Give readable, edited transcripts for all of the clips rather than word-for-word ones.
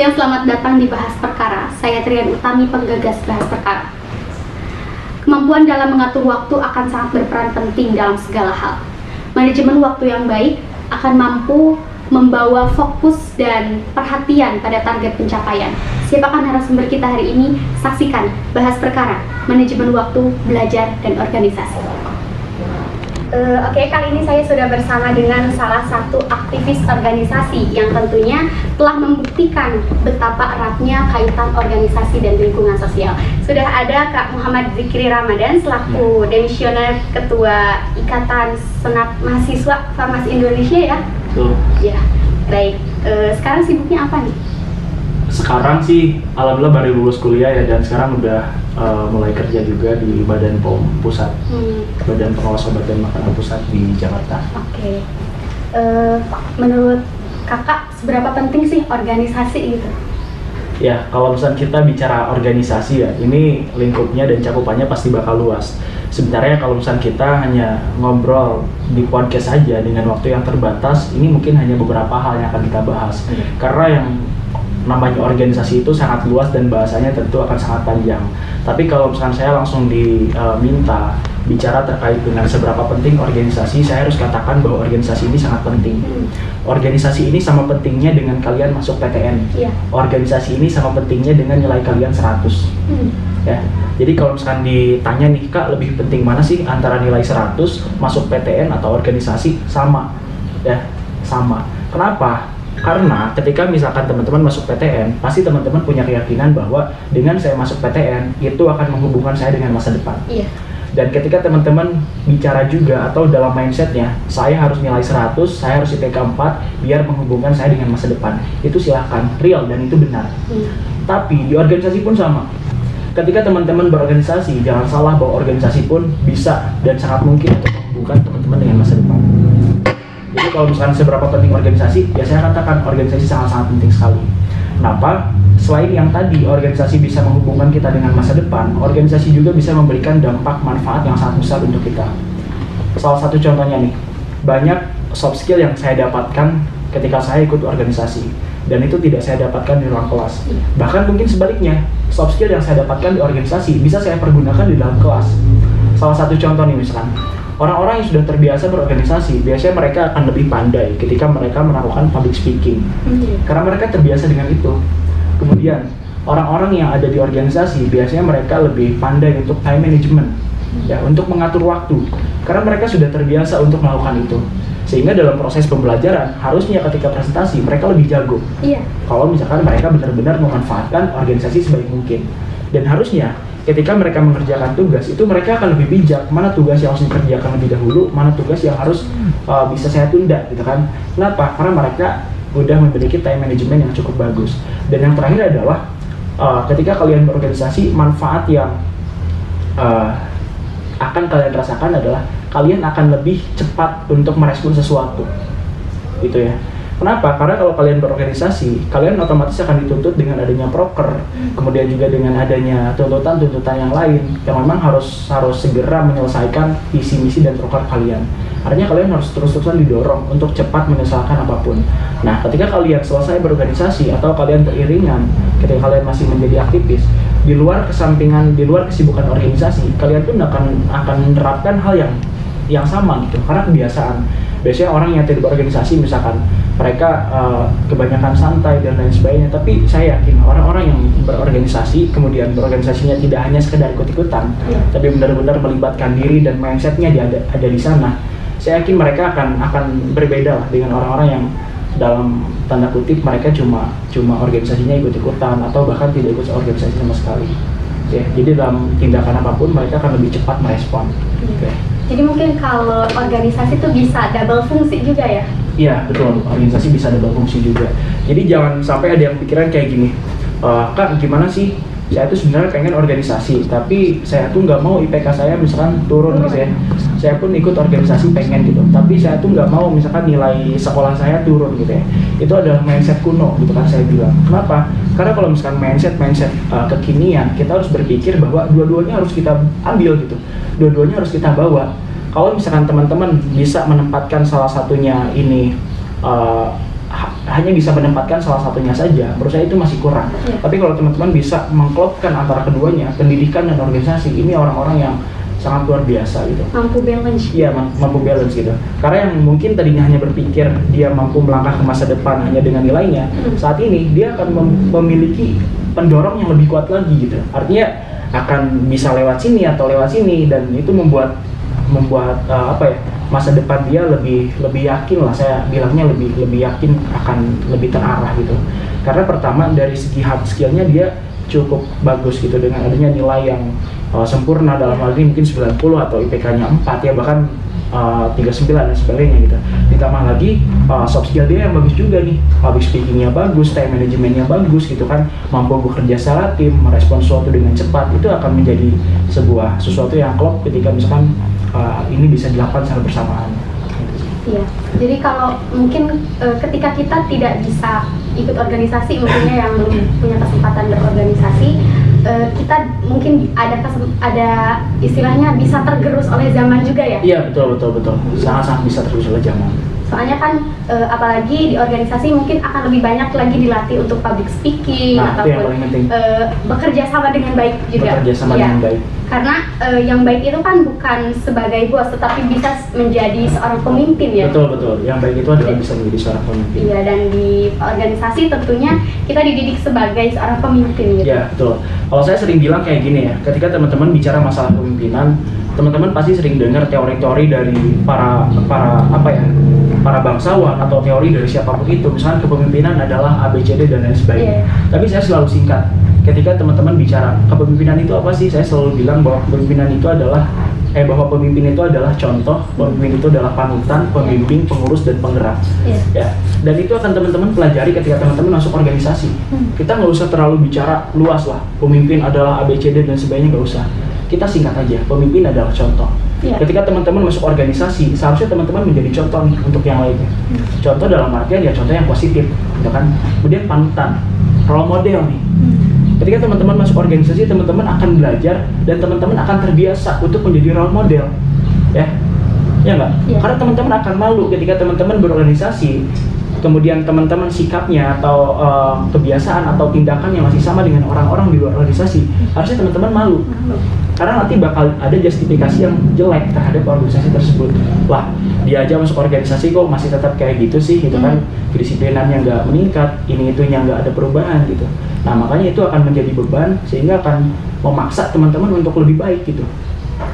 siang, selamat datang di Bahas Perkara. Saya Trian Utami, penggagas Bahas Perkara. Kemampuan dalam mengatur waktu akan sangat berperan penting dalam segala hal. Manajemen waktu yang baik akan mampu membawa fokus dan perhatian pada target pencapaian. Siapakah narasumber kita hari ini? Saksikan Bahas Perkara, manajemen waktu, belajar, dan organisasi. Oke, kali ini saya sudah bersama dengan salah satu aktivis organisasi yang tentunya telah membuktikan betapa eratnya kaitan organisasi dan lingkungan sosial. Sudah ada Kak Muhammad Zikri Ramadan selaku Demisioner Ketua Ikatan Senat Mahasiswa Farmasi Indonesia ya? Betul. Ya, baik. Sekarang sibuknya apa nih? Sekarang sih alhamdulillah baru lulus kuliah ya, dan sekarang udah mulai kerja juga di Badan POM Pusat, Badan Pengawas Obat dan Makanan Pusat di Jakarta. Oke. Menurut kakak seberapa penting sih organisasi gitu? Ya, kalau misalnya kita bicara organisasi ya, ini lingkupnya dan cakupannya pasti bakal luas. Sebenarnya kalau misalnya kita hanya ngobrol di podcast saja dengan waktu yang terbatas, ini mungkin hanya beberapa hal yang akan kita bahas. Karena yang namanya organisasi itu sangat luas dan bahasanya tentu akan sangat panjang. Tapi kalau misalkan saya langsung diminta bicara terkait dengan seberapa penting organisasi, saya harus katakan bahwa organisasi ini sangat penting. Organisasi ini sama pentingnya dengan kalian masuk PTN. Organisasi ini sama pentingnya dengan nilai kalian 100. Ya. Jadi kalau misalkan ditanya nih, Kak, lebih penting mana sih antara nilai 100 masuk PTN atau organisasi? Sama. Ya, sama. Kenapa? Karena ketika misalkan teman-teman masuk PTN, pasti teman-teman punya keyakinan bahwa dengan saya masuk PTN, itu akan menghubungkan saya dengan masa depan. Dan ketika teman-teman bicara juga atau dalam mindsetnya, saya harus nilai 100, saya harus IPK 4, biar menghubungkan saya dengan masa depan. Itu silahkan, real dan itu benar. Tapi di organisasi pun sama. Ketika teman-teman berorganisasi, jangan salah bahwa organisasi pun bisa dan sangat mungkin untuk menghubungkan teman-teman dengan masa depan. Jadi kalau misalkan seberapa penting organisasi, ya saya katakan organisasi sangat-sangat penting sekali. Kenapa? Selain yang tadi organisasi bisa menghubungkan kita dengan masa depan, organisasi juga bisa memberikan dampak manfaat yang sangat besar untuk kita. Salah satu contohnya nih, banyak soft skill yang saya dapatkan ketika saya ikut organisasi, dan itu tidak saya dapatkan di ruang kelas. Bahkan mungkin sebaliknya, soft skill yang saya dapatkan di organisasi bisa saya pergunakan di dalam kelas. Salah satu contoh nih misalkan, orang-orang yang sudah terbiasa berorganisasi, biasanya mereka akan lebih pandai ketika mereka melakukan public speaking. Karena mereka terbiasa dengan itu. Kemudian, orang-orang yang ada di organisasi, biasanya mereka lebih pandai untuk time management, ya, untuk mengatur waktu. Karena mereka sudah terbiasa untuk melakukan itu. Sehingga dalam proses pembelajaran, harusnya ketika presentasi, mereka lebih jago. Kalau misalkan mereka benar-benar memanfaatkan organisasi sebaik mungkin. Dan harusnya, ketika mereka mengerjakan tugas, itu mereka akan lebih bijak mana tugas yang harus dikerjakan lebih dahulu, mana tugas yang harus bisa saya tunda gitu kan. Kenapa? Karena mereka udah memiliki time management yang cukup bagus. Dan yang terakhir adalah ketika kalian berorganisasi, manfaat yang akan kalian rasakan adalah kalian akan lebih cepat untuk merespon sesuatu gitu ya. Kenapa? Karena kalau kalian berorganisasi, kalian otomatis akan dituntut dengan adanya proker, kemudian juga dengan adanya tuntutan-tuntutan yang lain yang memang harus segera menyelesaikan visi misi dan proker kalian. Artinya kalian harus terus-terusan didorong untuk cepat menyelesaikan apapun. Nah, ketika kalian selesai berorganisasi atau kalian beriringan, ketika kalian masih menjadi aktivis, di luar kesampingan, di luar kesibukan organisasi, kalian pun akan menerapkan hal yang sama gitu, karena kebiasaan. Biasanya orang yang tidak berorganisasi, misalkan mereka kebanyakan santai dan lain sebagainya, tapi saya yakin orang-orang yang berorganisasi, kemudian berorganisasinya tidak hanya sekedar ikut-ikutan, tapi benar-benar melibatkan diri dan mindsetnya ada di sana. Saya yakin mereka akan berbeda lah dengan orang-orang yang dalam tanda kutip mereka cuma organisasinya ikut-ikutan atau bahkan tidak ikut organisasi sama sekali. Ya, jadi dalam tindakan apapun mereka akan lebih cepat merespon. Jadi mungkin kalau organisasi itu bisa double fungsi juga ya? Iya, betul. Organisasi bisa double fungsi juga. Jadi jangan sampai ada yang pikiran kayak gini, Kak, gimana sih? Saya tuh sebenarnya pengen organisasi, tapi saya tuh nggak mau IPK saya misalkan turun gitu ya. Saya pun ikut organisasi pengen gitu, tapi saya tuh nggak mau misalkan nilai sekolah saya turun gitu ya. Itu adalah mindset kuno gitu kan saya bilang. Kenapa? Karena kalau misalkan mindset kekinian, kita harus berpikir bahwa dua-duanya harus kita ambil gitu. Dua-duanya harus kita bawa. Kalau misalkan teman-teman bisa menempatkan salah satunya ini hanya bisa menempatkan salah satunya saja, menurut saya itu masih kurang. Tapi kalau teman-teman bisa mengklopkan antara keduanya, pendidikan dan organisasi, ini orang-orang yang sangat luar biasa gitu. Mampu balance. Iya, mampu balance gitu. Karena yang mungkin tadinya hanya berpikir dia mampu melangkah ke masa depan hanya dengan nilainya, saat ini dia akan memiliki pendorong yang lebih kuat lagi gitu. Artinya akan bisa lewat sini atau lewat sini, dan itu membuat masa depan dia lebih yakin lah, saya bilangnya lebih yakin akan lebih terarah gitu. Karena pertama dari segi hard skillnya dia cukup bagus gitu, dengan adanya nilai yang sempurna, dalam hal ini mungkin 90 atau IPK-nya 4 ya, bahkan 39 dan sebagainya gitu. Ditambah lagi soft skill dia yang bagus juga nih, public speaking-nya bagus, time management-nya bagus gitu kan, mampu bekerja secara tim, merespon sesuatu dengan cepat, itu akan menjadi sesuatu yang klop ketika misalkan ini bisa dilakukan secara bersamaan. Iya, jadi kalau mungkin ketika kita tidak bisa ikut organisasi, mungkinnya yang belum punya kesempatan berorganisasi, kita mungkin ada istilahnya bisa tergerus oleh zaman juga ya? Iya, betul, sangat bisa tergerus oleh zaman. Soalnya kan apalagi di organisasi mungkin akan lebih banyak lagi dilatih untuk public speaking, ataupun bekerja sama dengan baik juga. Dengan baik. Karena yang baik itu kan bukan sebagai bos, tetapi bisa menjadi seorang pemimpin ya. Betul. Yang baik itu adalah bisa menjadi seorang pemimpin. Iya, dan di organisasi tentunya kita dididik sebagai seorang pemimpin gitu. Iya, betul. Kalau saya sering bilang kayak gini ya, ketika teman-teman bicara masalah kepemimpinan, teman-teman pasti sering dengar teori-teori dari para bangsawan atau teori dari siapapun itu, misalnya kepemimpinan adalah ABCD dan lain sebagainya. Tapi saya selalu singkat. Ketika teman-teman bicara kepemimpinan itu apa sih, saya selalu bilang bahwa kepemimpinan itu adalah pemimpin itu adalah contoh, pemimpin itu adalah panutan, pembimbing, pengurus, dan penggerak. Ya, dan itu akan teman-teman pelajari ketika teman-teman masuk organisasi. Kita nggak usah terlalu bicara luas lah, pemimpin adalah ABCD dan sebagainya, nggak usah. Kita singkat aja, pemimpin adalah contoh. Ketika teman-teman masuk organisasi, seharusnya teman-teman menjadi contoh nih untuk yang lainnya. Contoh dalam artian ya contoh yang positif, gitu kan. Kemudian panutan, role model nih. Ketika teman-teman masuk organisasi, teman-teman akan belajar dan teman-teman akan terbiasa untuk menjadi role model, ya nggak? Karena teman-teman akan malu ketika teman-teman berorganisasi, kemudian teman-teman sikapnya atau kebiasaan atau tindakan yang masih sama dengan orang-orang di luar organisasi, harusnya teman-teman malu. Karena nanti bakal ada justifikasi yang jelek terhadap organisasi tersebut. Lah, dia aja masuk organisasi kok masih tetap kayak gitu sih, gitu kan? Kedisiplinannya nggak meningkat, ini itunya nggak ada perubahan gitu. Nah, makanya itu akan menjadi beban sehingga akan memaksa teman-teman untuk lebih baik gitu.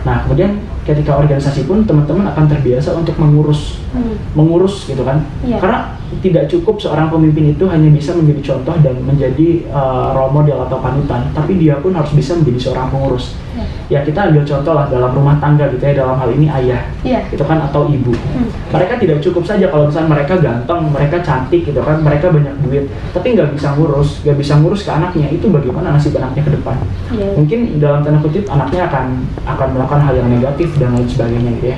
Nah, kemudian ketika organisasi pun teman-teman akan terbiasa untuk mengurus gitu kan. Karena tidak cukup seorang pemimpin itu hanya bisa menjadi contoh dan menjadi role model atau panutan, tapi dia pun harus bisa menjadi seorang pengurus. Ya, kita ambil contoh lah dalam rumah tangga gitu ya, dalam hal ini ayah gitu kan, atau ibu. Mereka tidak cukup saja kalau misalnya mereka ganteng, mereka cantik gitu kan, mereka banyak duit, tapi nggak bisa ngurus ke anaknya. Itu bagaimana nasib anaknya ke depan? Mungkin dalam tanda kutip anaknya akan melakukan hal yang negatif dan lain sebagainya gitu ya.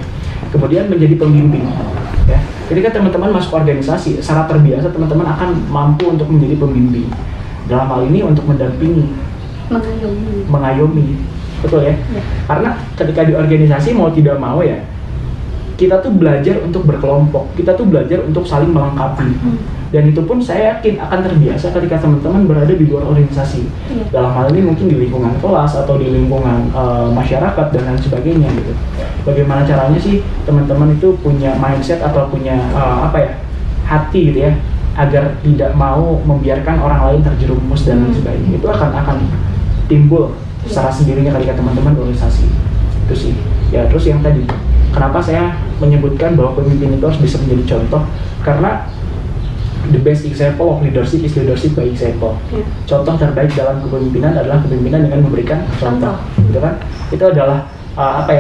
Kemudian menjadi pembimbing ya. Ketika teman-teman masuk organisasi, secara terbiasa teman-teman akan mampu untuk menjadi pembimbing. Dalam hal ini untuk mendampingi, mengayomi. Betul ya? Karena ketika di organisasi mau tidak mau ya, kita tuh belajar untuk berkelompok, kita tuh belajar untuk saling melengkapi. Dan itu pun saya yakin akan terbiasa ketika teman-teman berada di luar organisasi. Dalam hal ini mungkin di lingkungan kelas atau di lingkungan masyarakat dan lain sebagainya gitu. Bagaimana caranya sih teman-teman itu punya mindset atau punya hati gitu ya, agar tidak mau membiarkan orang lain terjerumus dan lain sebagainya. Itu akan timbul secara sendirinya ketika teman-teman berorganisasi. Itu sih. Ya, terus yang tadi, kenapa saya menyebutkan bahwa pemimpin itu harus bisa menjadi contoh? Karena the best example of leadership is leadership by example. Contoh terbaik dalam kepemimpinan adalah kepemimpinan dengan memberikan contoh. Gitu kan? Itu adalah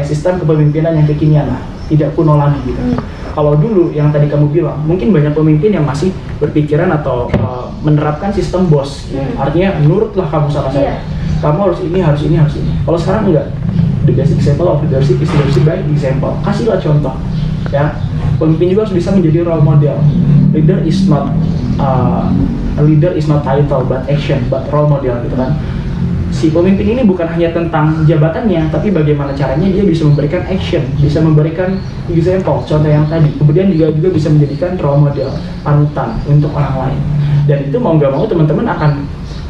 sistem kepemimpinan yang kekinian lah, tidak kuno lagi gitu. Kalau dulu yang tadi kamu bilang, mungkin banyak pemimpin yang masih berpikiran atau menerapkan sistem bos. Artinya nurutlah kamu sama saya. Kamu harus ini, harus ini, harus ini. Kalau sekarang enggak. The best example of leadership is leadership by example. Kasihlah contoh. Ya, pemimpin juga harus bisa menjadi role model. Leader is not title but action, but role model gitu kan. si pemimpin ini bukan hanya tentang jabatannya, tapi bagaimana caranya dia bisa memberikan action, bisa memberikan example, contoh yang tadi. Kemudian juga bisa menjadikan role model, panutan untuk orang lain. Dan itu mau nggak mau teman-teman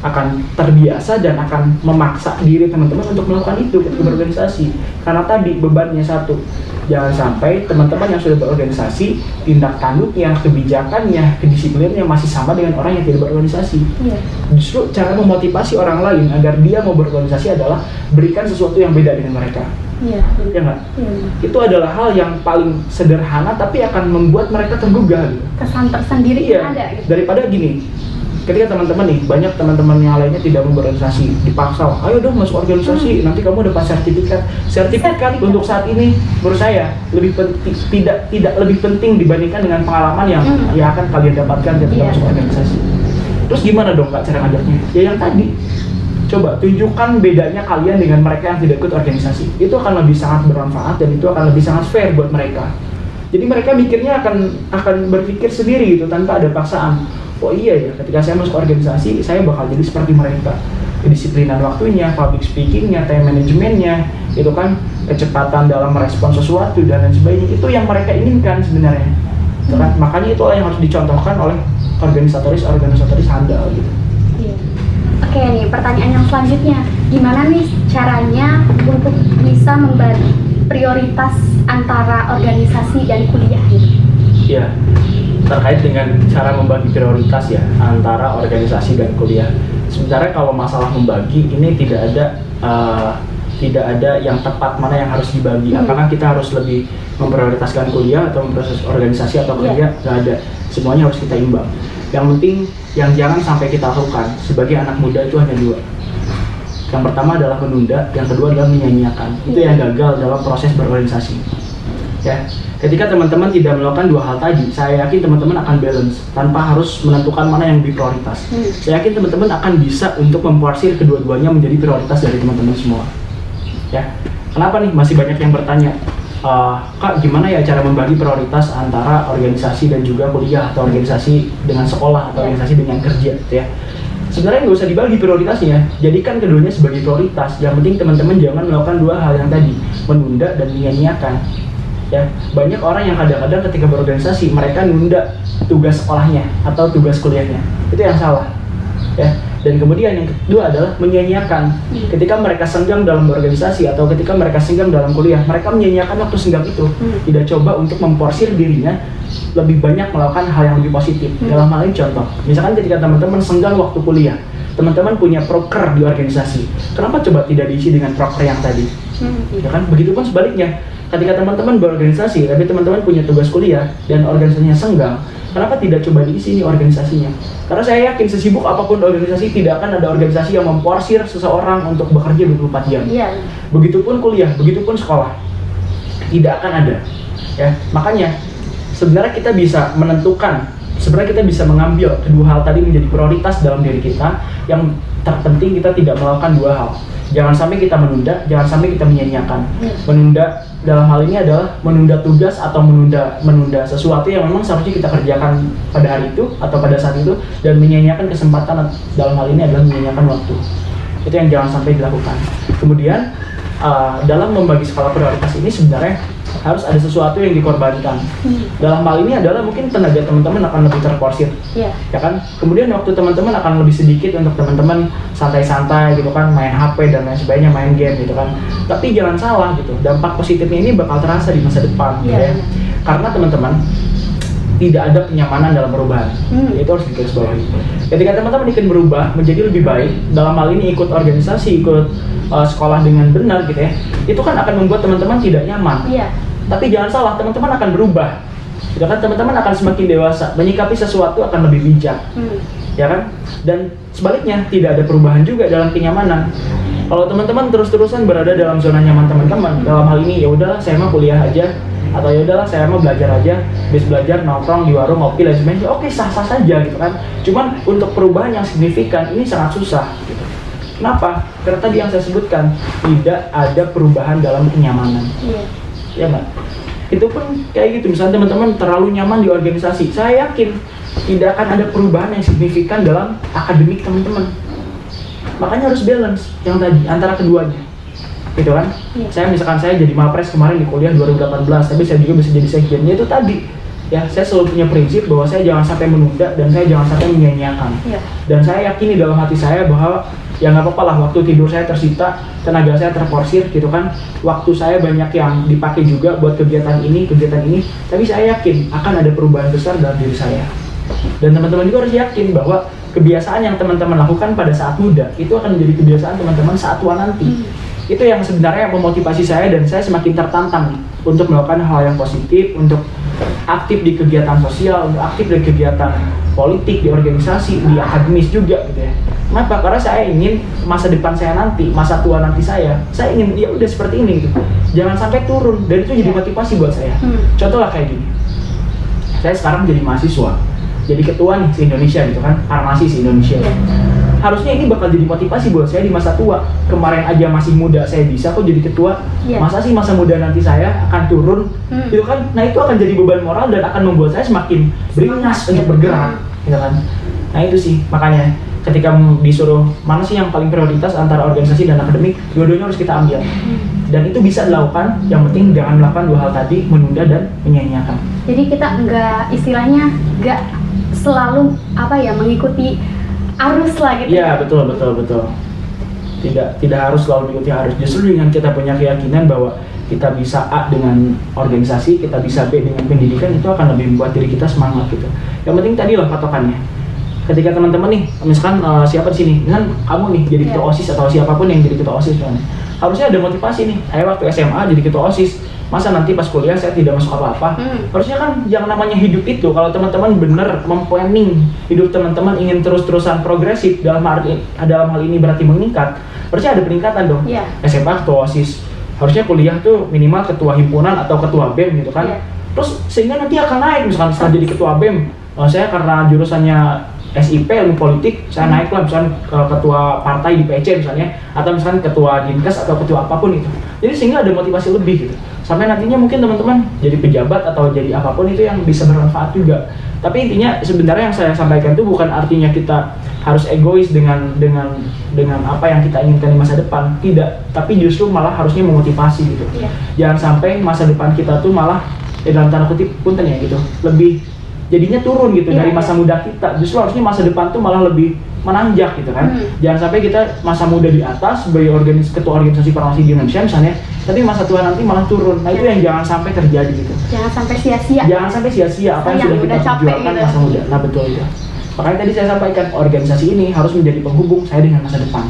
akan terbiasa dan akan memaksa diri teman-teman untuk melakukan itu ketika berorganisasi. Karena tadi bebannya satu, jangan sampai teman-teman yang sudah berorganisasi tindak tanduknya, kebijakannya, kedisiplinannya masih sama dengan orang yang tidak berorganisasi. Justru cara memotivasi orang lain agar dia mau berorganisasi adalah berikan sesuatu yang beda dengan mereka. Ya nggak? Itu adalah hal yang paling sederhana tapi akan membuat mereka tergugah gitu. Kesan tersendiri ada gitu. Daripada gini, ketika teman-teman nih, banyak teman-teman yang lainnya tidak mau berorganisasi, dipaksa, ayo dong masuk organisasi, nanti kamu dapat sertifikat untuk saat ini menurut saya lebih penting, tidak lebih penting dibandingkan dengan pengalaman yang akan kalian dapatkan ketika masuk organisasi. Terus gimana dong Kak cara ngajaknya? Ya yang tadi, coba tunjukkan bedanya kalian dengan mereka yang tidak ikut organisasi. Itu akan lebih sangat bermanfaat dan itu akan lebih sangat fair buat mereka. Jadi mereka mikirnya akan berpikir sendiri gitu tanpa ada paksaan. Oh iya ya, ketika saya masuk organisasi, saya bakal jadi seperti mereka. Kedisiplinan waktunya, public speakingnya, time managementnya, itu kan kecepatan dalam merespon sesuatu dan lain sebagainya. Itu yang mereka inginkan sebenarnya. Kan? Makanya itu yang harus dicontohkan oleh organisatoris handal gitu. Oke nih, pertanyaan yang selanjutnya, gimana nih caranya untuk bisa membagi prioritas antara organisasi dan kuliah gitu? Ya, terkait dengan cara membagi prioritas ya antara organisasi dan kuliah. Sebenarnya kalau masalah membagi ini tidak ada yang tepat mana yang harus dibagi. Apakah kita harus lebih memprioritaskan kuliah atau memprioritaskan organisasi atau kerja? Nggak ada. Semuanya harus kita imbang. Yang penting yang jangan sampai kita lakukan sebagai anak muda itu hanya dua. Yang pertama adalah menunda, yang kedua adalah menyanyiakan. Itu yang gagal dalam proses berorganisasi. Ya, ketika teman-teman tidak melakukan dua hal tadi, saya yakin teman-teman akan balance tanpa harus menentukan mana yang lebih prioritas. Saya yakin teman-teman akan bisa untuk memporsir kedua-duanya menjadi prioritas dari teman-teman semua. Ya, kenapa nih masih banyak yang bertanya, Kak, gimana ya cara membagi prioritas antara organisasi dan juga kuliah atau organisasi dengan sekolah atau organisasi dengan kerja, gitu ya? Sebenarnya nggak usah dibagi prioritasnya, jadikan keduanya sebagai prioritas. Yang penting teman-teman jangan melakukan dua hal yang tadi, menunda dan menyanyiakan. Ya, banyak orang yang kadang-kadang ketika berorganisasi mereka nunda tugas sekolahnya atau tugas kuliahnya, itu yang salah. Ya, dan kemudian yang kedua adalah menyanyiakan. Ketika mereka senggang dalam berorganisasi atau ketika mereka senggang dalam kuliah, mereka menyanyiakan waktu senggang itu, tidak coba untuk memporsir dirinya lebih banyak melakukan hal yang lebih positif. Dalam hal ini contoh, misalkan ketika teman-teman senggang waktu kuliah, teman-teman punya proker di organisasi, kenapa coba tidak diisi dengan proker yang tadi? Ya kan, begitupun sebaliknya. Ketika teman-teman berorganisasi, tapi teman-teman punya tugas kuliah dan organisasinya senggang, kenapa tidak coba diisi nih organisasinya? Karena saya yakin sesibuk apapun organisasi, tidak akan ada organisasi yang memporsir seseorang untuk bekerja 24 jam. Begitupun kuliah, begitupun sekolah, tidak akan ada. Ya, makanya sebenarnya kita bisa menentukan, sebenarnya kita bisa mengambil kedua hal tadi menjadi prioritas dalam diri kita. Yang terpenting kita tidak melakukan dua hal. Jangan sampai kita menunda, jangan sampai kita menyanyiakan. Menunda dalam hal ini adalah menunda tugas atau menunda sesuatu yang memang seharusnya kita kerjakan pada hari itu atau pada saat itu, dan menyanyiakan kesempatan dalam hal ini adalah menyanyiakan waktu. Itu yang jangan sampai dilakukan. Kemudian dalam membagi skala prioritas ini sebenarnya harus ada sesuatu yang dikorbankan. Dalam hal ini adalah mungkin tenaga teman-teman akan lebih terporsir, ya kan. Kemudian waktu teman-teman akan lebih sedikit untuk teman-teman santai-santai gitu kan, main HP dan lain sebagainya, main game gitu kan. Tapi jangan salah gitu, dampak positifnya ini bakal terasa di masa depan, gitu ya. Karena teman-teman tidak ada kenyamanan dalam perubahan. Itu harus digarisbawahi. Ketika teman-teman ingin berubah menjadi lebih baik, dalam hal ini ikut organisasi, ikut sekolah dengan benar gitu ya, itu kan akan membuat teman-teman tidak nyaman. Tapi jangan salah, teman-teman akan berubah. Gitu kan, teman-teman akan semakin dewasa, menyikapi sesuatu akan lebih bijak. Ya kan? Dan sebaliknya, tidak ada perubahan juga dalam kenyamanan. Kalau teman-teman terus-terusan berada dalam zona nyaman teman-teman, dalam hal ini ya udahlah saya mah kuliah aja, atau ya udahlah saya mau belajar aja, habis belajar nongkrong di warung ngopi dan sebagainya, oke, sah-sah saja gitu kan. Cuman untuk perubahan yang signifikan ini sangat susah gitu. Kenapa? Karena tadi yang saya sebutkan, tidak ada perubahan dalam kenyamanan. Ya nggak? Itu pun kayak gitu, misalnya teman-teman terlalu nyaman di organisasi, saya yakin tidak akan ada perubahan yang signifikan dalam akademik teman-teman. Makanya harus balance yang tadi antara keduanya, gitu kan? Iya. Saya jadi mapres kemarin di kuliah 2018, tapi saya juga bisa jadi sekjennya. Itu tadi ya, saya selalu punya prinsip bahwa saya jangan sampai menunda dan saya jangan sampai menyia-nyiakan. Iya. Dan saya yakini dalam hati saya bahwa ya nggak apa-apa lah, waktu tidur saya tersita, tenaga saya terporsir gitu kan, waktu saya banyak yang dipakai juga buat kegiatan ini, tapi saya yakin akan ada perubahan besar dalam diri saya. Dan teman-teman juga harus yakin bahwa kebiasaan yang teman-teman lakukan pada saat muda itu akan menjadi kebiasaan teman-teman saat tua nanti. Itu yang sebenarnya memotivasi saya, dan saya semakin tertantang nih untuk melakukan hal yang positif, untuk aktif di kegiatan sosial, untuk aktif di kegiatan politik, di organisasi, di akademis juga gitu ya. Kenapa? Karena saya ingin masa depan saya nanti, masa tua nanti saya ingin ya udah seperti ini gitu. Jangan sampai turun, dan itu jadi motivasi buat saya. Contoh lah kayak gini. Saya sekarang jadi mahasiswa, jadi ketua nih se-Indonesia gitu kan, farmasi se-Indonesia. Harusnya ini bakal jadi motivasi buat saya di masa tua. Kemarin aja masih muda saya bisa kok jadi ketua. Masa sih masa muda nanti saya akan turun gitu kan. Nah itu akan jadi beban moral dan akan membuat saya semakin beringas untuk bergerak gitu kan. Nah itu sih makanya ketika disuruh mana sih yang paling prioritas antara organisasi dan akademik, dua-duanya harus kita ambil. Dan itu bisa dilakukan, yang penting jangan melakukan dua hal tadi, menunda dan menyia-nyiakan. Jadi kita istilahnya nggak selalu mengikuti arus lah gitu. Iya, betul. Tidak harus selalu mengikuti arus. Justru dengan kita punya keyakinan bahwa kita bisa A dengan organisasi, kita bisa B dengan pendidikan, itu akan lebih membuat diri kita semangat gitu. Yang penting tadi lah patokannya. Ketika teman-teman nih, misalkan siapa di sini, misalkan kamu nih jadi ketua OSIS atau siapapun yang jadi ketua OSIS kan, harusnya ada motivasi nih. Saya waktu SMA jadi ketua OSIS, masa nanti pas kuliah saya tidak masuk apa-apa? Harusnya kan yang namanya hidup itu, kalau teman-teman bener memplanning hidup teman-teman ingin terus-terusan progresif, dalam hal ini berarti meningkat, harusnya ada peningkatan dong. SMA ketua OSIS, harusnya kuliah tuh minimal ketua himpunan atau ketua BEM gitu kan. Terus sehingga nanti akan naik, misalkan setelah jadi ketua BEM, saya karena jurusannya SIP ilmu politik, saya naik lah misalkan ketua partai di PC misalnya, atau misalkan ketua Dinkes atau ketua apapun itu. Jadi sehingga ada motivasi lebih gitu. Sampai nantinya mungkin teman-teman jadi pejabat atau jadi apapun itu yang bisa bermanfaat juga. Tapi intinya sebenarnya yang saya sampaikan itu bukan artinya kita harus egois dengan apa yang kita inginkan di masa depan. Tidak, tapi justru malah harusnya memotivasi gitu. Jangan sampai masa depan kita tuh malah dalam tanda kutip punten ya gitu, lebih jadinya turun gitu dari masa muda kita. Justru harusnya masa depan tuh malah lebih menanjak gitu kan. Jangan sampai kita masa muda di atas sebagai ketua organisasi farmasi di Indonesia misalnya, tapi masa tua nanti malah turun. Nah itu yang jangan sampai terjadi gitu. Jangan sampai sia-sia. Jangan sampai sia-sia apa yang sudah kita perjuangkan gitu. masa muda. Nah betul itu. Makanya tadi saya sampaikan organisasi ini harus menjadi penghubung saya dengan masa depan.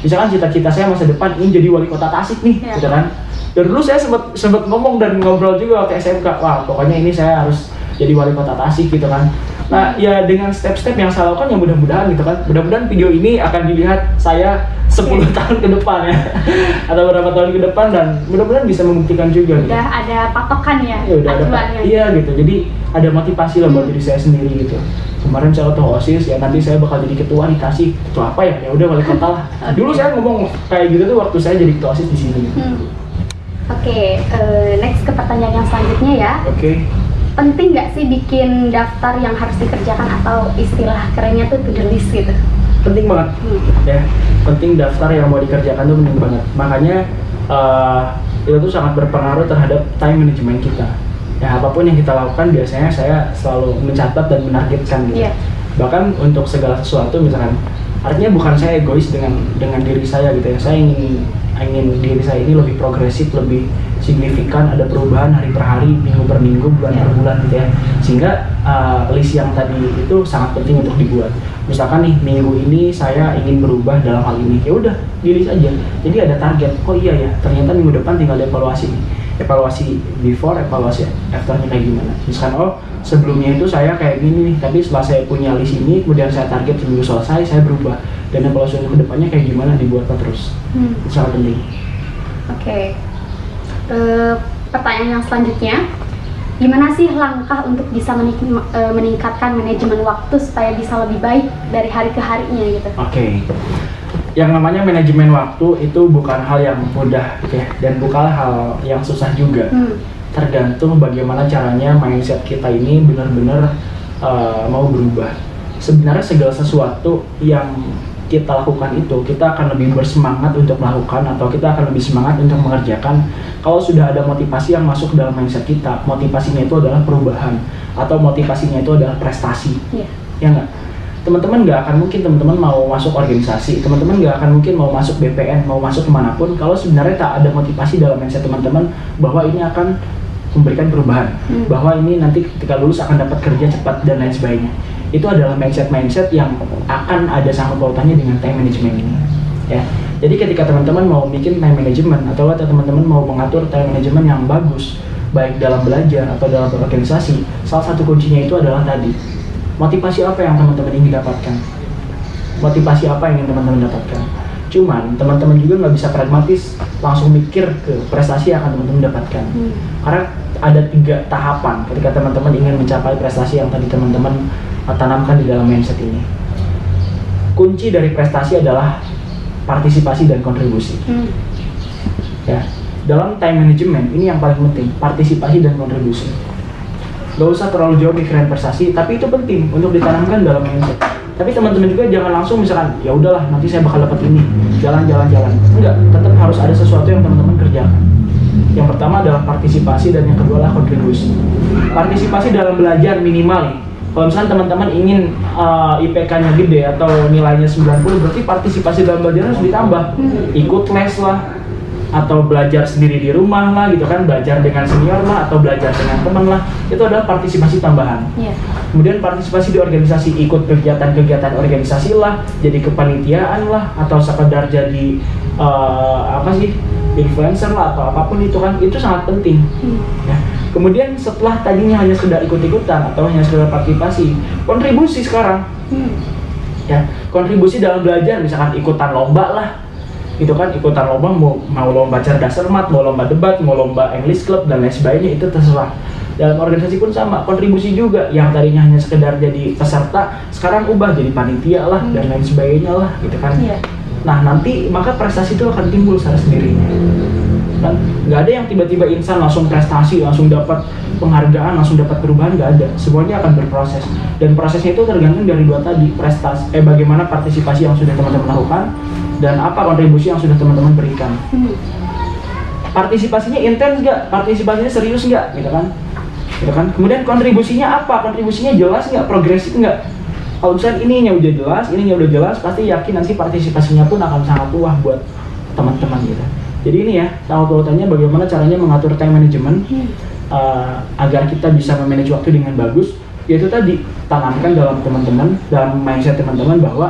Misalkan cita-cita saya masa depan ingin jadi wali kota Tasik nih, gitu kan. Dan dulu saya sempat ngomong dan ngobrol juga waktu SMK, wah pokoknya ini saya harus jadi wali kota Tasik gitu kan. Nah ya dengan step-step yang saya lakukan ya mudah-mudahan gitu kan, mudah-mudahan video ini akan dilihat saya 10 tahun ke depan ya atau beberapa tahun ke depan, dan mudah-mudahan bisa membuktikan juga gitu. Udah ada patokan ya, udah ada iya gitu, jadi ada motivasi lah buat diri saya sendiri gitu. Kemarin saya ketua OSIS, ya nanti saya bakal jadi ketua di Tasik, ketua apa ya, ya udah wali kota lah. Dulu saya ngomong kayak gitu tuh waktu saya jadi ketua OSIS di sini gitu. Next ke pertanyaan yang selanjutnya ya. Penting nggak sih bikin daftar yang harus dikerjakan, atau istilah kerennya tuh to-do list gitu? Penting banget ya, penting daftar yang mau dikerjakan tuh penting banget. Makanya itu tuh sangat berpengaruh terhadap time management kita. Ya apapun yang kita lakukan biasanya saya selalu mencatat dan menargetkan gitu. Bahkan untuk segala sesuatu misalkan, artinya bukan saya egois dengan diri saya gitu ya. Saya ingin diri saya ini lebih progresif, lebih signifikan, ada perubahan hari per hari, minggu per minggu, bulan per bulan gitu ya. Sehingga list yang tadi itu sangat penting untuk dibuat. Misalkan nih minggu ini saya ingin berubah dalam hal ini, ya udah di list aja. Jadi ada target. Oh iya ya, ternyata minggu depan tinggal evaluasi nih. Evaluasi before, evaluasi afternya kayak gimana. Misalkan sebelumnya itu saya kayak gini nih, tapi setelah saya punya list ini, kemudian saya target seminggu selesai, saya berubah. Dan evaluasi ke depannya kayak gimana, dibuatnya terus. Itu sangat penting. Pertanyaan yang selanjutnya, gimana sih langkah untuk bisa meningkatkan manajemen waktu supaya bisa lebih baik dari hari ke harinya gitu? Yang namanya manajemen waktu itu bukan hal yang mudah ya, dan bukan hal yang susah juga. Tergantung bagaimana caranya mindset kita ini benar-benar mau berubah. Sebenarnya segala sesuatu yang kita lakukan itu, kita akan lebih bersemangat untuk melakukan, atau kita akan lebih semangat untuk mengerjakan kalau sudah ada motivasi yang masuk dalam mindset kita. Motivasinya itu adalah perubahan, atau motivasinya itu adalah prestasi. Ya nggak? Teman-teman nggak akan mungkin teman-teman mau masuk organisasi, teman-teman nggak akan mungkin mau masuk BPN, mau masuk kemanapun kalau sebenarnya tak ada motivasi dalam mindset teman-teman bahwa ini akan memberikan perubahan, bahwa ini nanti ketika lulus akan dapat kerja cepat dan lain sebagainya. Itu adalah mindset yang akan ada sangkut pautannya dengan time management ini, ya. Jadi ketika teman-teman mau bikin time management, atau teman-teman mau mengatur time management yang bagus, baik dalam belajar atau dalam berorganisasi, salah satu kuncinya itu adalah tadi, motivasi apa yang teman-teman ingin dapatkan, motivasi apa yang ingin teman-teman dapatkan. Cuman teman-teman juga nggak bisa pragmatis langsung mikir ke prestasi yang akan teman-teman dapatkan, karena ada 3 tahapan ketika teman-teman ingin mencapai prestasi yang tadi teman-teman tanamkan di dalam mindset ini. Kunci dari prestasi adalah partisipasi dan kontribusi. Ya, dalam time management ini yang paling penting, partisipasi dan kontribusi. Gak usah terlalu jauh mikirin prestasi, tapi itu penting untuk ditanamkan dalam mindset. Tapi teman-teman juga jangan langsung misalkan, ya udahlah nanti saya bakal dapat ini, jalan-jalan. Enggak, tetap harus ada sesuatu yang teman-teman kerjakan. Yang pertama adalah partisipasi dan yang kedua adalah kontribusi. Partisipasi dalam belajar minimal nih. Kalau misalnya teman-teman ingin IPK-nya gede atau nilainya 90, berarti partisipasi dalam belajar harus ditambah. Ikut les lah, atau belajar sendiri di rumah lah gitu kan, belajar dengan senior lah, atau belajar dengan teman lah. Itu adalah partisipasi tambahan. Kemudian partisipasi di organisasi, ikut kegiatan-kegiatan organisasi lah, jadi kepanitiaan lah, atau sekedar jadi influencer lah, atau apapun itu kan, itu sangat penting. Ya. Kemudian setelah tadinya hanya sekedar ikut-ikutan atau hanya sekedar partisipasi, kontribusi sekarang. Ya, kontribusi dalam belajar, misalkan ikutan lomba lah, itu kan, ikutan lomba, mau lomba cerdas cermat, mau lomba debat, mau lomba English Club dan lain sebagainya, itu terserah. Dalam organisasi pun sama, kontribusi juga, yang tadinya hanya sekedar jadi peserta, sekarang ubah jadi panitia lah dan lain sebagainya lah, gitu kan. Nah nanti maka prestasi itu akan timbul secara sendirinya. Kan nggak ada yang tiba-tiba insan langsung prestasi, langsung dapat penghargaan, langsung dapat perubahan, nggak ada. Semuanya akan berproses, dan prosesnya itu tergantung dari 2 tadi, bagaimana partisipasi yang sudah teman-teman lakukan dan apa kontribusi yang sudah teman-teman berikan. Partisipasinya intens nggak, partisipasinya serius nggak, gitu kan. Kemudian kontribusinya apa, kontribusinya jelas nggak, progresif nggak. Kalau misalnya ininya udah jelas, pasti yakin nanti partisipasinya pun akan sangat luas buat teman-teman gitu. Jadi ini ya, sangkut pautannya bagaimana caranya mengatur time management agar kita bisa memanage waktu dengan bagus. Yaitu tadi, tanamkan dalam teman-teman, dalam mindset teman-teman bahwa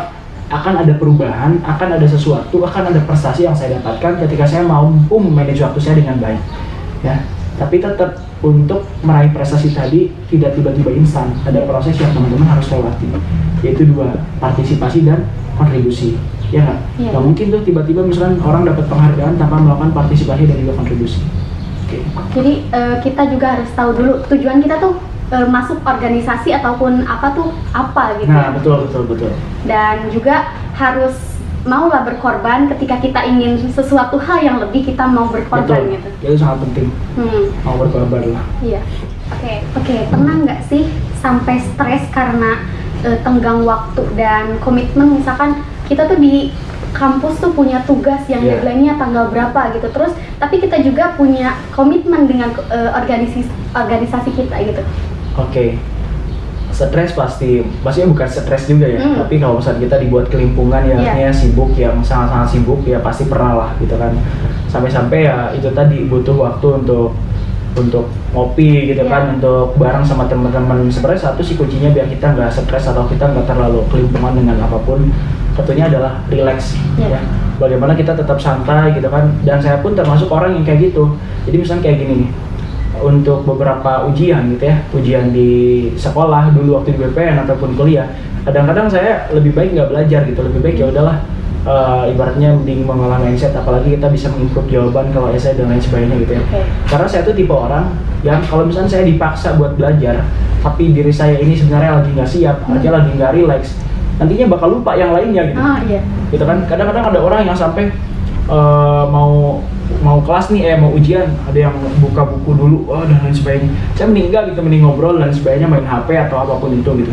akan ada perubahan, akan ada sesuatu, akan ada prestasi yang saya dapatkan ketika saya mampu memanage waktu saya dengan baik. Ya, tapi tetap untuk meraih prestasi tadi tidak tiba-tiba instan, ada proses yang teman-teman harus lewati, yaitu 2, partisipasi dan kontribusi. Ya nggak? Nggak mungkin tuh tiba-tiba misalkan orang dapat penghargaan tanpa melakukan partisipasi dan juga kontribusi. Jadi kita juga harus tahu dulu tujuan kita tuh masuk organisasi ataupun apa gitu. Nah, betul. Dan juga harus maulah berkorban ketika kita ingin sesuatu hal yang lebih, kita mau berkorban gitu. Itu sangat penting. Mau berkorban lah. Iya. Oke. Pernah nggak sih sampai stres karena tenggang waktu dan komitmen, misalkan kita tuh di kampus tuh punya tugas yang deadline-nya tanggal berapa gitu, terus tapi kita juga punya komitmen dengan organisasi kita gitu. Oke. Stres pastinya bukan stres juga ya, tapi kalau misalnya kita dibuat kelimpungan ya, artinya sibuk, yang sangat-sangat sibuk ya pasti pernah lah gitu kan. Sampai-sampai ya itu tadi butuh waktu untuk ngopi gitu kan, untuk bareng sama teman-teman. Sebenarnya satu sih kuncinya biar kita nggak stres atau kita nggak terlalu kelimpungan dengan apapun, tentunya adalah relax ya. Bagaimana kita tetap santai gitu kan, dan saya pun termasuk orang yang kayak gitu. Jadi misalnya kayak gini nih, untuk beberapa ujian gitu ya, ujian di sekolah dulu waktu di BPN ataupun kuliah, kadang-kadang saya lebih baik nggak belajar gitu, lebih baik ya udahlah, ibaratnya mending mengolah mindset, apalagi kita bisa mengimprove jawaban kalau essay dan lain sebagainya gitu ya. Karena saya tuh tipe orang yang kalau misalnya saya dipaksa buat belajar, tapi diri saya ini sebenarnya lagi nggak siap, artinya lagi nggak relax, nantinya bakal lupa yang lainnya gitu. Gitu kan, kadang-kadang ada orang yang sampai mau kelas nih, mau ujian, ada yang buka buku dulu, dan lain sebagainya. Saya mending enggak gitu, mending ngobrol dan sebagainya, main HP atau apapun itu gitu.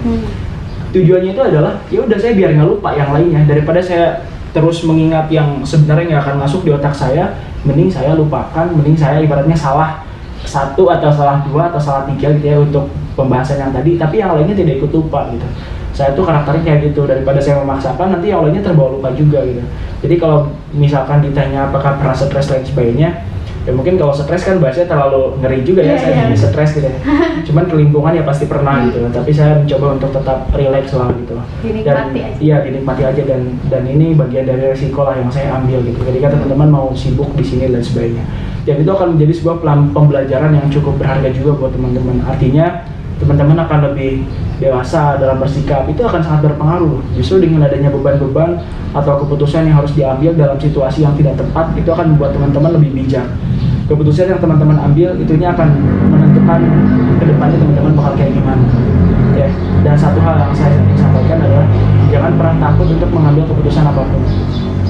tujuannya itu adalah ya udah saya biar nggak lupa yang lainnya, daripada saya terus mengingat yang sebenarnya nggak akan masuk di otak saya, mending saya lupakan, mending saya ibaratnya salah satu atau salah dua atau salah tiga gitu ya untuk pembahasan yang tadi, tapi yang lainnya tidak ikut lupa gitu. Saya tuh karakternya kayak gitu, daripada saya memaksakan nanti yang lainnya terbawa lupa juga gitu. Jadi kalau misalkan ditanya apakah pernah stres lain sebagainya, ya mungkin kalau stres kan bahasanya terlalu ngeri juga ya, saya jadi stres gitu ya. Cuman kelingkungan ya pasti pernah gitu, tapi saya mencoba untuk tetap relax lah gitu. Dinikmati aja. Iya, dinikmati aja, dan ini bagian dari resiko lah yang saya ambil gitu. Ketika teman-teman mau sibuk di sini dan sebagainya. Dan itu akan menjadi sebuah pembelajaran yang cukup berharga juga buat teman-teman. Artinya teman-teman akan lebih dewasa dalam bersikap, itu akan sangat berpengaruh. Justru dengan adanya beban-beban atau keputusan yang harus diambil dalam situasi yang tidak tepat, itu akan membuat teman-teman lebih bijak. Keputusan yang teman-teman ambil itunya akan menentukan ke depannya teman-teman bakal kayak gimana. Ya. Dan satu hal yang saya ingin sampaikan adalah jangan pernah takut untuk mengambil keputusan apapun.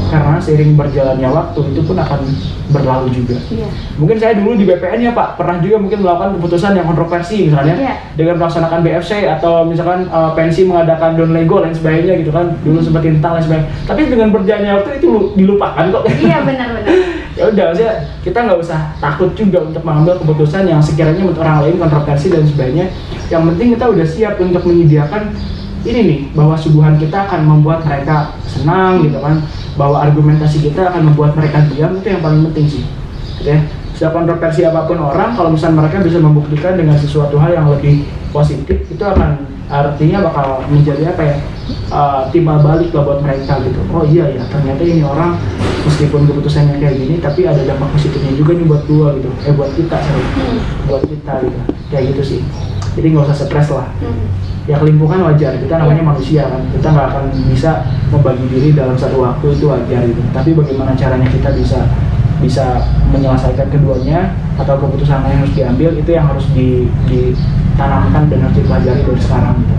Karena seiring berjalannya waktu itu pun akan berlalu juga. Iya. Mungkin saya dulu di BPN ya Pak, pernah juga mungkin melakukan keputusan yang kontroversi misalnya, dengan melaksanakan BFC atau misalkan pensi mengadakan down Lego dan sebagainya gitu kan, dulu sempat tintang dan sebagainya. Tapi dengan berjalannya waktu itu dilupakan kok. Iya benar-benar. Ya udah, maksudnya kita nggak usah takut juga untuk mengambil keputusan yang sekiranya menurut orang lain kontroversi dan sebagainya. Yang penting kita udah siap untuk menyediakan ini nih, bahwa suguhan kita akan membuat mereka senang gitu kan, bahwa argumentasi kita akan membuat mereka diam, itu yang paling penting sih gitu ya. Setiap kontroversi apapun orang, kalau misalnya mereka bisa membuktikan dengan sesuatu hal yang lebih positif, itu akan artinya bakal menjadi apa ya, timbal balik lah buat mereka gitu. Oh iya ya, ternyata ini orang meskipun keputusannya kayak gini, tapi ada dampak positifnya juga nih buat gua gitu, buat kita buat kita gitu, kayak gitu sih. Jadi nggak usah stres lah. Ya kelingkungan wajar, kita namanya manusia kan, kita nggak akan bisa membagi diri dalam satu waktu, itu wajar gitu. Tapi bagaimana caranya kita bisa menyelesaikan keduanya atau keputusan yang harus diambil, itu yang harus ditanamkan dan harus dipelajari dari sekarang gitu.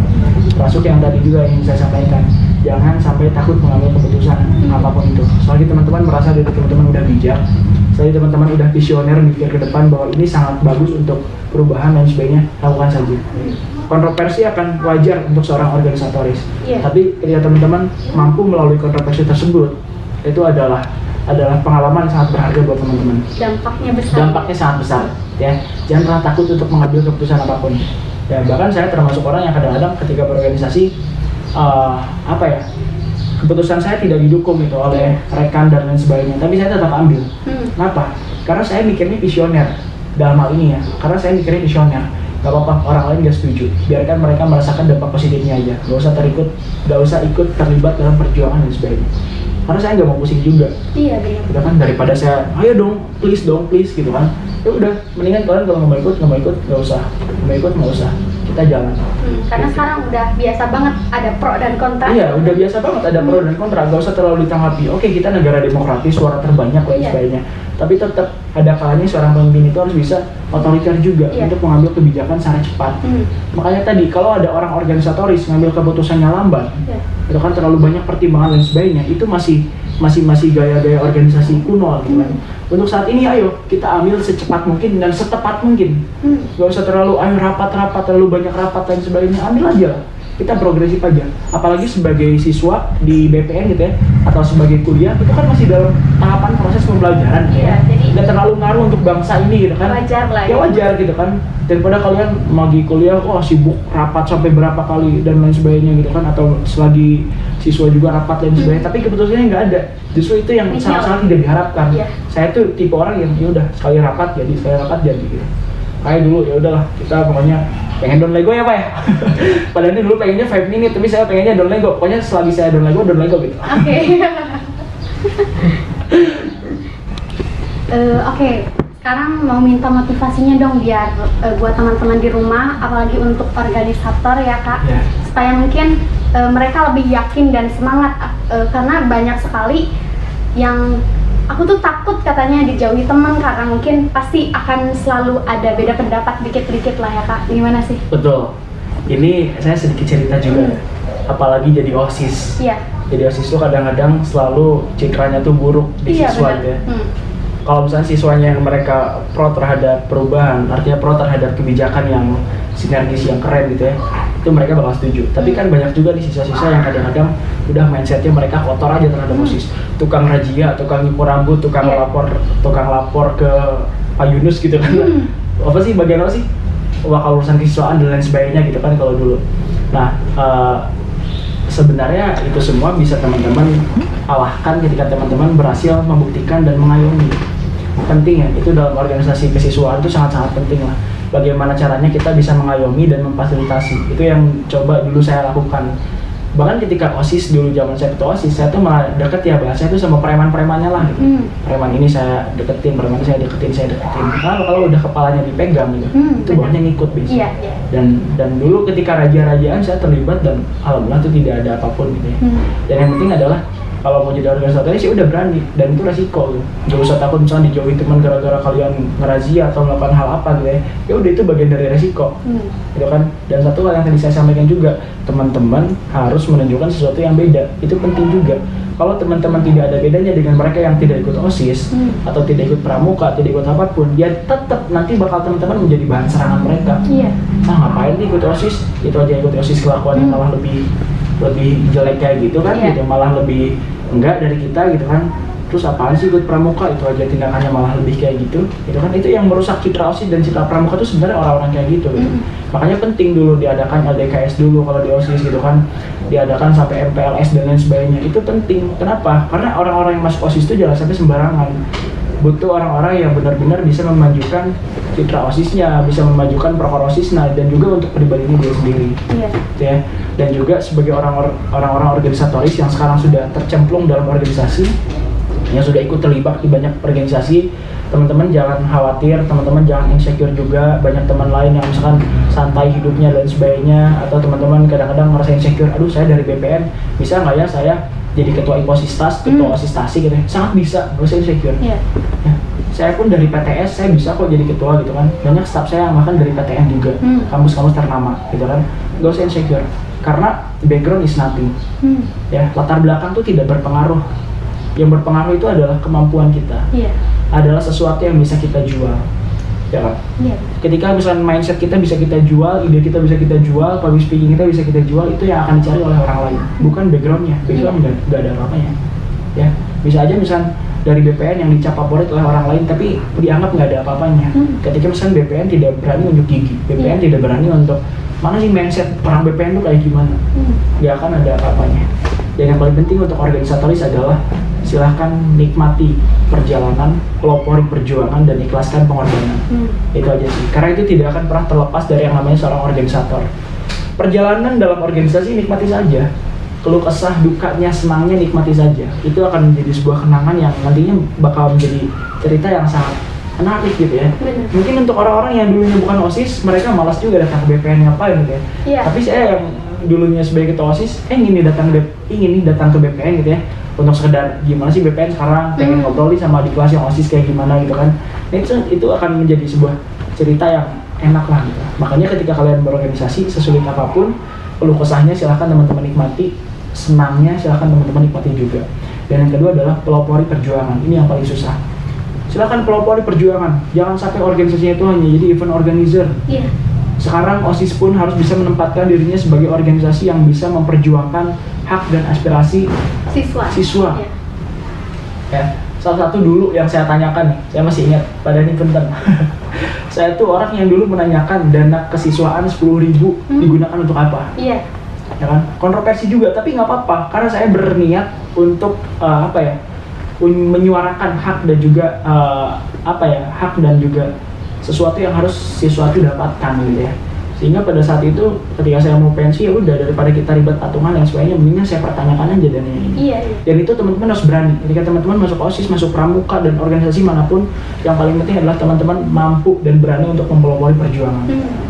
Termasuk yang tadi juga yang saya sampaikan, jangan sampai takut mengambil keputusan apapun itu. Soalnya teman-teman merasa diri teman-teman udah bijak, soalnya teman-teman udah visioner mikir ke depan bahwa ini sangat bagus untuk perubahan dan sebagainya, lakukan saja. Kontroversi akan wajar untuk seorang organisatoris, tapi ketika teman-teman mampu melalui kontroversi tersebut, itu adalah pengalaman yang sangat berharga buat teman-teman. Dampaknya sangat besar ya. Jangan pernah takut untuk mengambil keputusan apapun ya. Bahkan saya termasuk orang yang kadang-kadang ketika berorganisasi keputusan saya tidak didukung gitu oleh rekan dan lain sebagainya, tapi saya tetap ambil. Kenapa? Karena saya mikirnya visioner dalam hal ini ya, karena saya mikirnya visioner. Gak apa-apa orang lain gak setuju, biarkan mereka merasakan dampak positifnya aja, gak usah ikut terlibat dalam perjuangan dan sebagainya. Karena saya nggak mau pusing juga. Iya benar. Gitu kan, daripada saya, ayo dong, please gitu kan. Ya udah, mendingan kalian kalau nggak mau ikut, nggak usah. Kita jalan. Karena sekarang udah biasa banget ada pro dan kontra. Iya, udah biasa banget ada pro dan kontra. Nggak usah terlalu ditanggapi. Oke, kita negara demokratis, suara terbanyak dan sebagainya. Tapi tetap ada kalanya seorang pemimpin itu harus bisa otoriter juga untuk mengambil kebijakan secara cepat. Makanya tadi kalau ada orang organisatoris ngambil keputusannya lambat, itu kan terlalu banyak pertimbangan dan sebagainya, itu masih gaya-gaya organisasi kuno gitu kan. Untuk saat ini ayo kita ambil secepat mungkin dan setepat mungkin. Gak usah terlalu ayo rapat-rapat, terlalu banyak rapat dan sebagainya, ambil aja lah. Kita progresif aja, apalagi sebagai siswa di BPN gitu ya, atau sebagai kuliah, itu kan masih dalam tahapan proses pembelajaran gitu ya. Nggak terlalu ngaruh untuk bangsa ini gitu kan. Wajar lah ya. Wajar gitu kan, daripada kalian lagi kuliah, wah sibuk rapat sampai berapa kali dan lain sebagainya gitu kan, atau selagi siswa juga rapat dan sebagainya, tapi keputusannya nggak ada. Justru itu yang sangat-sangat tidak diharapkan. Saya tuh tipe orang yang yaudah sekali rapat jadi gitu. Kayak dulu ya udahlah, kita pokoknya pengen down Lego ya Pak ya. Padahal ini dulu pengennya 5 minute, tapi saya pengennya down Lego. Pokoknya selagi saya down Lego gitu. Oke. Sekarang mau minta motivasinya dong biar buat teman-teman di rumah, apalagi untuk organisator ya Kak, supaya mungkin mereka lebih yakin dan semangat karena banyak sekali yang aku tuh takut katanya dijauhi teman karena mungkin pasti akan selalu ada beda pendapat dikit-dikit lah ya Kak. Gimana sih? Betul. Ini saya sedikit cerita juga. Apalagi jadi OSIS. Jadi OSIS tuh kadang-kadang selalu citranya tuh buruk di siswa gitu ya. Kalau misalnya siswanya yang mereka pro terhadap perubahan, artinya pro terhadap kebijakan yang sinergis yang keren gitu ya, itu mereka bakal setuju. Tapi kan banyak juga nih siswa-siswa yang kadang-kadang udah mindsetnya mereka kotor aja terhadap OSIS, tukang razia, tukang nyukur rambut, tukang lapor ke Pak Yunus gitu kan. Apa sih bagian apa sih? Bakal urusan kesiswaan dan lain sebagainya gitu kan kalau dulu. Nah, sebenarnya itu semua bisa teman-teman kalahkan ketika teman-teman berhasil membuktikan dan mengayomi. Penting ya, itu dalam organisasi kesiswaan itu sangat-sangat penting lah. Bagaimana caranya kita bisa mengayomi dan memfasilitasi, itu yang coba dulu saya lakukan. Bahkan ketika OSIS dulu, zaman saya ketua OSIS, saya tuh malah deket ya bahasanya tuh sama preman-premannya lah gitu. Preman ini saya deketin, preman saya deketin. Kalau udah kepalanya dipegang gitu, itu bawahnya ngikut biasanya. Dan dulu ketika raja-rajaan saya terlibat dan alhamdulillah tuh tidak ada apapun gitu ya. Dan yang penting adalah kalau mau jadi organisatoris ya udah berani, dan itu resiko gitu. Gak usah takut misalnya dijauhin teman gara-gara kalian ngerazia atau melakukan hal apa gitu ya. Ya udah, itu bagian dari resiko. Gitu kan. Dan satu hal yang tadi saya sampaikan juga, teman-teman harus menunjukkan sesuatu yang beda. Itu penting juga. Kalau teman-teman tidak ada bedanya dengan mereka yang tidak ikut OSIS atau tidak ikut pramuka, tidak ikut apapun, ya tetap nanti bakal teman-teman menjadi bahan serangan mereka. Nah, ngapain nih ikut OSIS? Itu aja ikut OSIS kelakuannya malah lebih jelek kayak gitu kan, gitu, malah lebih enggak dari kita gitu kan. Terus apaan sih ikut pramuka, itu aja tindakannya malah lebih kayak gitu kan. Itu yang merusak citra OSIS dan citra pramuka itu sebenarnya orang-orang kayak gitu gitu. Makanya penting dulu diadakan LDKS dulu kalau di OSIS gitu kan, diadakan sampai MPLS dan lain sebagainya. Itu penting. Kenapa? Karena orang-orang yang masuk OSIS itu jangan sampai sembarangan. Butuh orang-orang yang benar-benar bisa memajukan citra OSISnya, bisa memajukan prokor OSISnya, dan juga untuk pribadinya dia sendiri. Ya. Dan juga sebagai orang-orang organisatoris yang sekarang sudah tercemplung dalam organisasi, yang sudah ikut terlibat di banyak organisasi, teman-teman jangan khawatir, teman-teman jangan insecure juga. Banyak teman lain yang misalkan santai hidupnya dan sebagainya, atau teman-teman kadang-kadang merasa insecure, aduh saya dari BPN, bisa nggak ya saya jadi ketua IPOSISTAS, ketua OSISTASI gitu ya. Sangat bisa, nggak usah insecure. Ya. Saya pun dari PTS, saya bisa kok jadi ketua gitu kan. Banyak staff saya yang bahkan dari PTN juga, kampus-kampus ternama gitu kan. Nggak usah insecure, karena background is nothing. Ya, latar belakang tuh tidak berpengaruh. Yang berpengaruh itu adalah kemampuan kita, adalah sesuatu yang bisa kita jual, ya kan? Ketika misalnya mindset kita bisa kita jual, ide kita bisa kita jual, public speaking kita bisa kita jual, itu yang akan dicari oleh orang lain, bukan backgroundnya. Background nggak ada apa-apanya, ya. Bisa aja misalnya dari BPN yang dicap favorit oleh orang lain, tapi dianggap nggak ada apa-apanya. Ketika misalnya BPN tidak berani unjuk gigi, BPN tidak berani untuk mana sih mindset orang BPN itu kayak gimana, nggak akan ada apa-apanya. Dan yang paling penting untuk organisatoris adalah silahkan nikmati perjalanan, pelopori perjuangan, dan ikhlaskan pengorbanan. Itu aja sih, karena itu tidak akan pernah terlepas dari yang namanya seorang organisator. Perjalanan dalam organisasi nikmati saja, keluh kesah, dukanya, senangnya nikmati saja. Itu akan menjadi sebuah kenangan yang nantinya bakal menjadi cerita yang sangat menarik gitu ya. Mungkin untuk orang-orang yang dulunya bukan OSIS, mereka malas juga datang ke BPN ngapain gitu ya. Tapi saya yang dulunya sebagai ketua OSIS, ingin nih datang ke BPN gitu ya, untuk sekedar gimana sih BPN sekarang, pengen ngobrol sama di kelas yang OSIS kayak gimana gitu kan. Nah, itu akan menjadi sebuah cerita yang enak lah gitu. Makanya ketika kalian berorganisasi, sesulit apapun, keluh kesahnya silahkan teman-teman nikmati, senangnya silahkan teman-teman nikmati juga. Dan yang kedua adalah pelopori perjuangan. Ini yang paling susah. Silahkan pelopori perjuangan, jangan sampai organisasinya itu hanya jadi event organizer. Sekarang OSIS pun harus bisa menempatkan dirinya sebagai organisasi yang bisa memperjuangkan hak dan aspirasi siswa. Ya, salah satu dulu yang saya tanyakan nih, saya masih ingat pada ini penting. Saya tuh orang yang dulu menanyakan dana kesiswaan 10.000 digunakan untuk apa? Ya kan? Kontroversi juga, tapi nggak apa-apa, karena saya berniat untuk menyuarakan hak dan juga hak dan juga sesuatu yang harus siswa itu dapatkan gitu ya. Sehingga pada saat itu ketika saya mau pensi, ya udah, daripada kita ribet patungan dan sebagainya, mendingan saya pertanyakan aja dananya ini. Dan itu teman-teman harus berani. Ketika teman-teman masuk OSIS, masuk pramuka dan organisasi manapun, yang paling penting adalah teman-teman mampu dan berani untuk mempelopori perjuangan.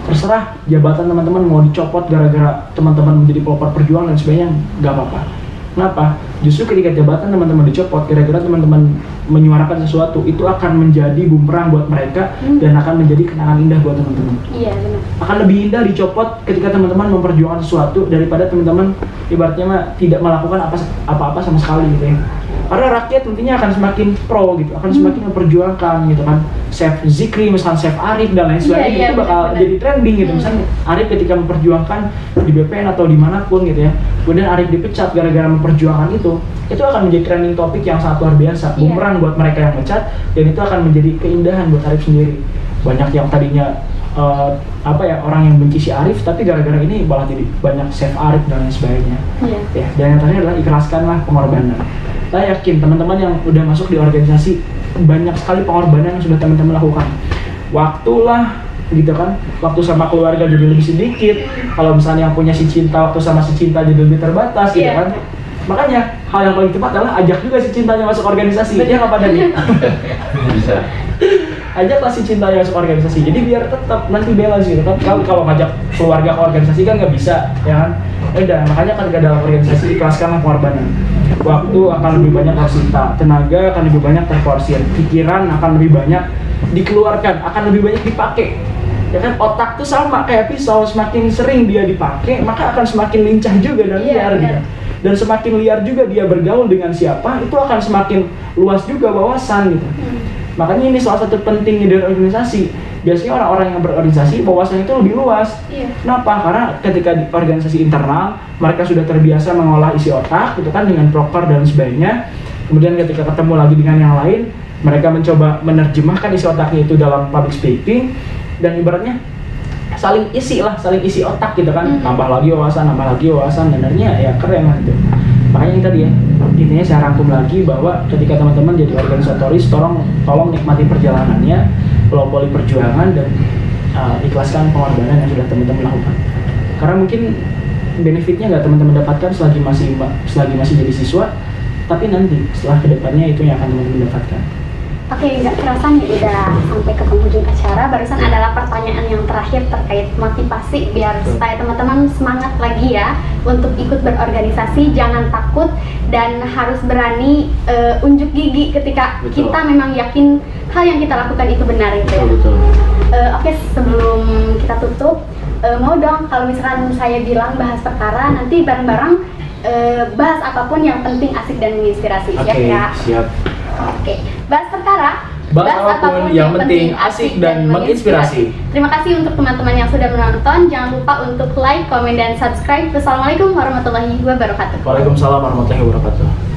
Terserah jabatan teman-teman mau dicopot gara-gara teman-teman menjadi pelopor perjuangan dan sebagainya, nggak apa-apa. Kenapa? Justru ketika jabatan teman-teman dicopot, kira-kira teman-teman menyuarakan sesuatu, itu akan menjadi bumerang buat mereka dan akan menjadi kenangan indah buat teman-teman. Iya, benar. Akan lebih indah dicopot ketika teman-teman memperjuangkan sesuatu daripada teman-teman ibaratnya tidak melakukan apa-apa sama sekali gitu ya. Karena rakyat tentunya akan semakin pro gitu, akan semakin memperjuangkan gitu kan. Chef Zikri, misalnya Chef Arif dan lain sebagainya, itu bakal jadi trending gitu. Misalnya Arif ketika memperjuangkan di BPN atau dimanapun gitu ya, kemudian Arif dipecat gara-gara memperjuangkan itu akan menjadi trending topik yang sangat luar biasa, bumerang buat mereka yang mecat, dan itu akan menjadi keindahan buat Arif sendiri. Banyak yang tadinya orang yang benci si Arif, tapi gara-gara ini malah jadi banyak Chef Arif dan lain sebagainya. Ya, dan yang terakhir adalah ikhlaskanlah pengorbanan. Saya yakin teman-teman yang udah masuk di organisasi, banyak sekali pengorbanan yang sudah teman-teman lakukan. Waktu lah gitu kan, waktu sama keluarga jadi lebih sedikit. Kalau misalnya yang punya si cinta, waktu sama si cinta jadi lebih terbatas gitu kan. Makanya hal yang paling tepat adalah ajak juga si cintanya masuk organisasi. Dia nggak pada nih. Bisa. Ajaklah si cintanya masuk organisasi. Jadi biar tetap nanti balance gitu kan. Kalau ngajak keluarga ke organisasi kan nggak bisa, ya kan? Udah, makanya kan dalam organisasi ikhlaskanlah pengorbanan. Waktu akan lebih banyak tersita, tenaga akan lebih banyak terforsir, pikiran akan lebih banyak dikeluarkan, akan lebih banyak dipakai. Ya kan, otak tuh sama kayak pisau, semakin sering dia dipakai, maka akan semakin lincah juga dan liar gitu. Dan semakin liar juga dia bergaul dengan siapa, itu akan semakin luas juga wawasan gitu. Makanya ini salah satu pentingnya dari organisasi. Biasanya orang-orang yang berorganisasi wawasan itu lebih luas. Kenapa? Karena ketika di organisasi internal mereka sudah terbiasa mengolah isi otak gitu kan dengan proper dan sebagainya. Kemudian ketika ketemu lagi dengan yang lain, mereka mencoba menerjemahkan isi otaknya itu dalam public speaking, dan ibaratnya saling isi otak gitu kan. Tambah lagi wawasan, dan akhirnya ya keren lah itu. Makanya yang tadi ya, intinya saya rangkum lagi bahwa ketika teman-teman jadi organisatoris, tolong nikmati perjalanannya, pelopori perjuangan, dan ikhlaskan pengorbanan yang sudah teman-teman lakukan. Karena mungkin benefitnya nggak teman-teman dapatkan selagi masih jadi siswa, tapi nanti setelah kedepannya itu yang akan teman-teman dapatkan. Oke, nggak kerasa nih udah sampai ke penghujung acara. Barusan adalah pertanyaan yang terakhir terkait motivasi biar supaya teman-teman semangat lagi ya untuk ikut berorganisasi. Jangan takut dan harus berani unjuk gigi ketika kita memang yakin hal yang kita lakukan itu benar gitu ya. Oke, sebelum kita tutup, mau dong kalau misalkan saya bilang bahas perkara, nanti bareng-bareng bahas apapun yang penting, asik dan menginspirasi. Siap ya? Siap. Oke, bahas perkara, bahas apapun yang penting, asik dan menginspirasi. Terima kasih untuk teman-teman yang sudah menonton. Jangan lupa untuk like, komen, dan subscribe. Wassalamualaikum warahmatullahi wabarakatuh. Waalaikumsalam warahmatullahi wabarakatuh.